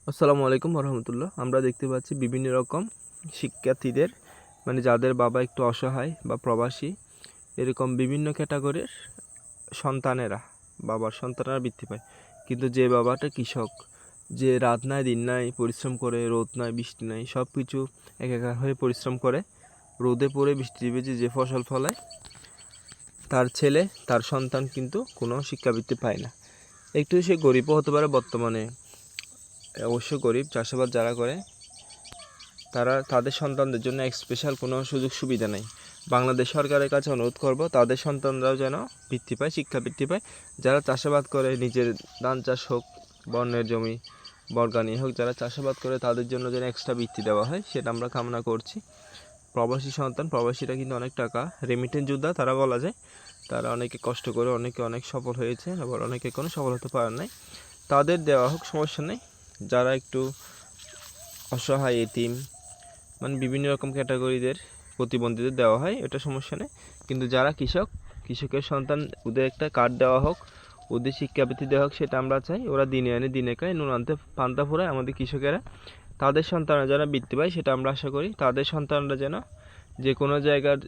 আসসালামু আলাইকুম রহমতুল্লাহ। আমরা দেখতে পাচ্ছি বিভিন্ন রকম শিক্ষার্থীদের যাদের বাবা একটু অসহায় বা প্রবাসী, এরকম বিভিন্ন ক্যাটাগরির সন্তানেরা বাবার সন্তানেরা বৃত্তি পায়। কিন্তু যে বাবাটা কৃষক, যে রাত নাই দিন নাই পরিশ্রম করে, রোদ নাই বৃষ্টি নাই সব কিছু একাকার হয়ে পরিশ্রম করে, রোদে পড়ে বৃষ্টি ভিজে যে ফসল ফলায়, তার ছেলে তার সন্তান কিন্তু কোনো শিক্ষাবৃত্তি পায় না। একটু সে গরিবও হতে পারে, বর্তমানে অবশ্য গরিব চাষাবাদ যারা করে তাদের সন্তানদের জন্য স্পেশাল কোনো সুযোগ সুবিধা নেই। বাংলাদেশ সরকারের কাছে অনুরোধ করব তাদের সন্তানরাও যেন বৃত্তি পায়, শিক্ষা বৃত্তি পায়। যারা চাষাবাদ করে, নিজের ধান চাষ হোক, বন্যের জমি বর্গানি হোক, যারা চাষাবাদ করে তাদের জন্য যেন এক্সট্রা বৃত্তি দেওয়া হয়, সেটা আমরা কামনা করছি। প্রবাসী সন্তান, প্রবাসীরা কিন্তু অনেক টাকা রেমিটেন্স যোদ্ধা তারা বলা যায়। তারা অনেকে কষ্ট করে, অনেকে অনেক সফল হয়েছে, আবার অনেকে কোনো সফল হতে পারে নাই। তাদের দেওয়া হোক, সমস্যা নেই। যারা একটু অসহায়, এতিম, বিভিন্ন রকম ক্যাটাগরিদের প্রতিবন্ধীদের দেওয়া হয়, এটা সমস্যা নেই। কিন্তু যারা কৃষকের সন্তান, ওদের একটা কার্ড দেওয়া হোক, ওদের শিক্ষাবৃত্তি দেওয়া হোক, সেটা আমরা চাই। ওরা দিনে আনে দিনে খায়, নুন আনতে পান্তা ফুরায় আমাদের কৃষকেরা। তাদের সন্তানরা যারা বৃত্তি পায়, সেটা আমরা আশা করি তাদের সন্তানরা যেন যে কোনো জায়গার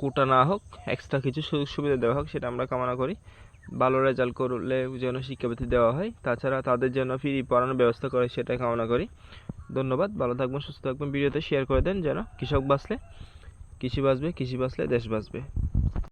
কোটা না হোক, এক্সট্রা কিছু সুযোগ সুবিধা দেওয়া হোক, সেটা আমরা কামনা করি। ভালো রেজাল্ট করলে যেন শিক্ষাবৃত্তি দেওয়া হয়, তাছাড়া তাদের জন্য ফ্রি পড়ানোর ব্যবস্থা করে, সেটা কামনা করি। ধন্যবাদ। ভালো থাকবেন, সুস্থ থাকবেন। ভিডিওতে শেয়ার করে দেন যেন কৃষক বাঁচলে কৃষি বাঁচবে, কৃষি বাঁচলে দেশ বাঁচবে।